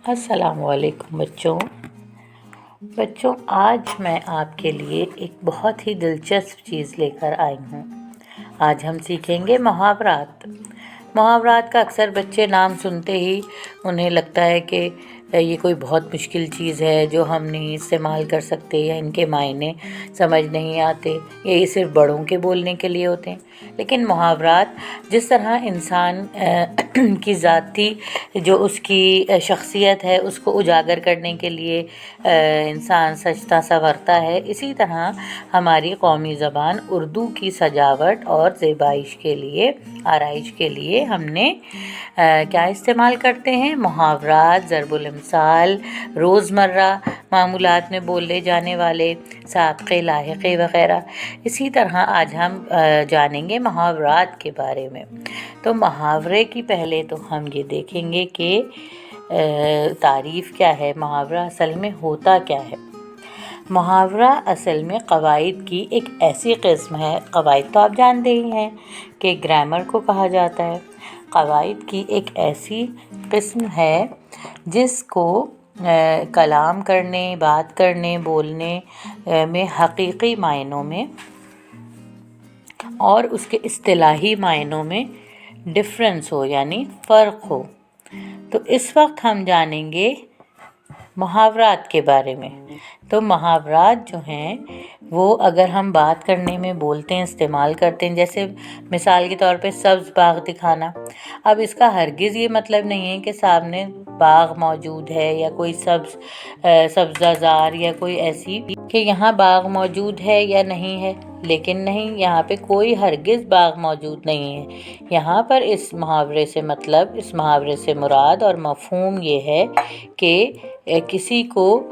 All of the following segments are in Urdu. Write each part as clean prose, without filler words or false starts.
السلام علیکم بچوں، آج میں آپ کے لیے ایک بہت ہی دلچسپ چیز لے کر آئی ہوں۔ آج ہم سیکھیں گے محاورات کا اکثر بچے نام سنتے ہی انہیں لگتا ہے کہ یہ کوئی بہت مشکل چیز ہے جو ہم نہیں استعمال کر سکتے یا ان کے معنی سمجھ نہیں آتے یا یہ صرف بڑوں کے بولنے کے لیے ہوتے ہیں۔ لیکن محاورات جس طرح انسان کی ذاتی جو اس کی شخصیت ہے اس کو اجاگر کرنے کے لیے انسان سجتا سنورتا ہے، اسی طرح ہماری قومی زبان اردو کی سجاوٹ اور زیبائش کے لیے آرائش کے لیے ہم نے کیا استعمال کرتے ہیں؟ محاورات، ضرب الامثال، روزمرہ معمولات میں بولے جانے والے سابقے، لاحقے وغیرہ۔ اسی طرح آج ہم جانیں گے محاورات کے بارے میں۔ تو محاورے کی پہلے تو ہم یہ دیکھیں گے کہ تعریف کیا ہے، محاورہ اصل میں ہوتا کیا ہے۔ محاورہ اصل میں قواعد کی ایک ایسی قسم ہے، قواعد تو آپ جانتے ہی ہیں کہ گرامر کو کہا جاتا ہے۔ قواعد کی ایک ایسی قسم ہے جس کو کلام کرنے، بات کرنے، بولنے میں حقیقی معنوں میں اور اس کے اصطلاحی معنوں میں ڈفرینس ہو، یعنی فرق ہو۔ تو اس وقت ہم جانیں گے محاورات کے بارے میں۔ تو محاورات جو ہیں وہ اگر ہم بات کرنے میں بولتے ہیں، استعمال کرتے ہیں، جیسے مثال کے طور پہ سبز باغ دکھانا۔ اب اس کا ہرگز یہ مطلب نہیں ہے کہ سامنے باغ موجود ہے یا کوئی سبزہ زار یا کوئی ایسی کہ یہاں باغ موجود ہے یا نہیں ہے، لیکن نہیں، یہاں پہ کوئی ہرگز باغ موجود نہیں ہے۔ یہاں پر اس محاورے سے مطلب، اس محاورے سے مراد اور مفہوم یہ ہے کہ کسی کو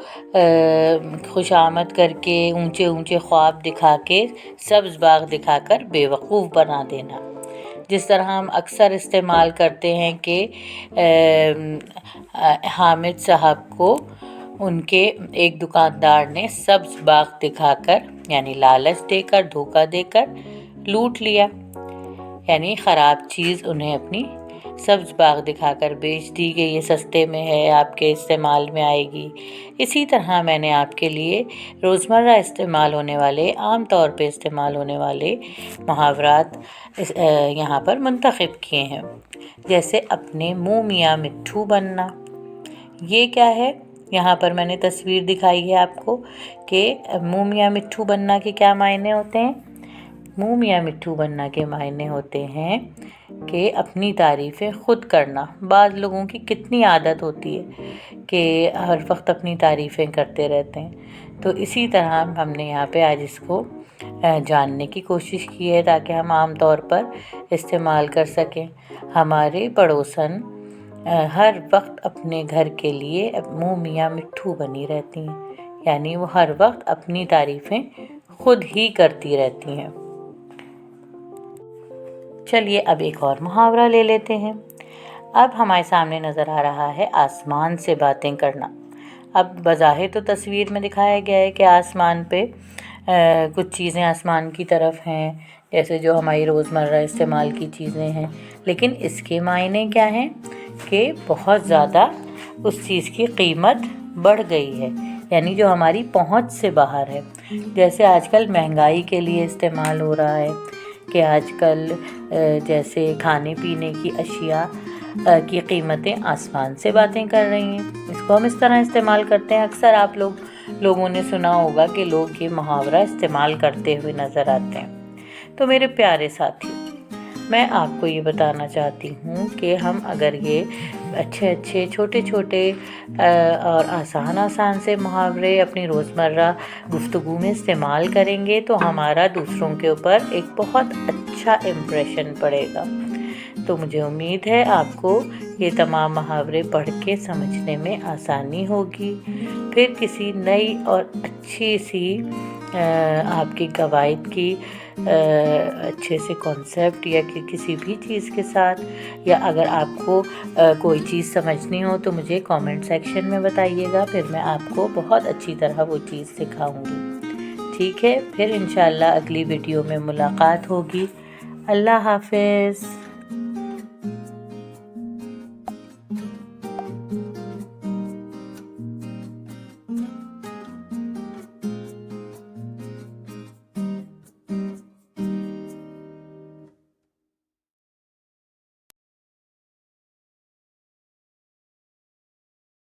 خوشامد کر کے، اونچے اونچے خواب دکھا کے، سبز باغ دکھا کر بیوقوف بنا دینا۔ جس طرح ہم اکثر استعمال کرتے ہیں کہ حامد صاحب کو ان کے ایک دکاندار نے سبز باغ دکھا کر، یعنی لالچ دے کر، دھوکہ دے کر لوٹ لیا، یعنی خراب چیز انہیں اپنی سبز باغ دکھا کر بیچ دی کہ یہ سستے میں ہے، آپ کے استعمال میں آئے گی۔ اسی طرح میں نے آپ کے لیے روزمرہ استعمال ہونے والے، عام طور پہ استعمال ہونے والے محاورات یہاں پر منتخب کیے ہیں، جیسے اپنے منہ میاں مٹھو بننا۔ یہ کیا ہے؟ یہاں پر میں نے تصویر دکھائی ہے آپ کو کہ منہ میاں مٹھو بننا کے کیا معنی ہوتے ہیں۔ منہ میاں مٹھو بننا کے معنی ہوتے ہیں کہ اپنی تعریفیں خود کرنا۔ بعض لوگوں کی کتنی عادت ہوتی ہے کہ ہر وقت اپنی تعریفیں کرتے رہتے ہیں۔ تو اسی طرح ہم نے یہاں پہ آج اس کو جاننے کی کوشش کی ہے تاکہ ہم عام طور پر استعمال کر سکیں۔ ہمارے پڑوسن ہر وقت اپنے گھر کے لیے منہ میاں مٹھو بنی رہتی ہیں، یعنی وہ ہر وقت اپنی تعریفیں خود ہی کرتی رہتی ہیں۔ چلیے اب ایک اور محاورہ لے لیتے ہیں۔ اب ہمارے سامنے نظر آ رہا ہے آسمان سے باتیں کرنا۔ اب بظاہر تو تصویر میں دکھایا گیا ہے کہ آسمان پہ کچھ چیزیں آسمان کی طرف ہیں، جیسے جو ہماری روزمرہ استعمال کی چیزیں ہیں، لیکن اس کے معنی کیا ہیں کہ بہت زیادہ اس چیز کی قیمت بڑھ گئی ہے، یعنی جو ہماری پہنچ سے باہر ہے۔ جیسے آج کل مہنگائی کے لیے استعمال ہو رہا ہے کہ آج کل جیسے کھانے پینے کی اشیاء کی قیمتیں آسمان سے باتیں کر رہی ہیں۔ اس کو ہم اس طرح استعمال کرتے ہیں۔ اکثر آپ لوگوں نے سنا ہوگا کہ لوگ یہ محاورہ استعمال کرتے ہوئے نظر آتے ہیں۔ تو میرے پیارے ساتھی، میں آپ کو یہ بتانا چاہتی ہوں کہ ہم اگر یہ اچھے چھوٹے اور آسان سے محاورے اپنی روزمرہ گفتگو میں استعمال کریں گے تو ہمارا دوسروں کے اوپر ایک بہت اچھا امپریشن پڑے گا۔ تو مجھے امید ہے آپ کو یہ تمام محاورے پڑھ کے سمجھنے میں آسانی ہوگی۔ پھر کسی نئی اور اچھی سی آپ کی قواعد کی اچھے سے کانسیپٹ یا کسی بھی چیز کے ساتھ، یا اگر آپ کو کوئی چیز سمجھنی ہو تو مجھے کامنٹ سیکشن میں بتائیے گا، پھر میں آپ کو بہت اچھی طرح وہ چیز سکھاؤں گی۔ ٹھیک ہے، پھر انشاءاللہ اگلی ویڈیو میں ملاقات ہوگی۔ اللہ حافظ۔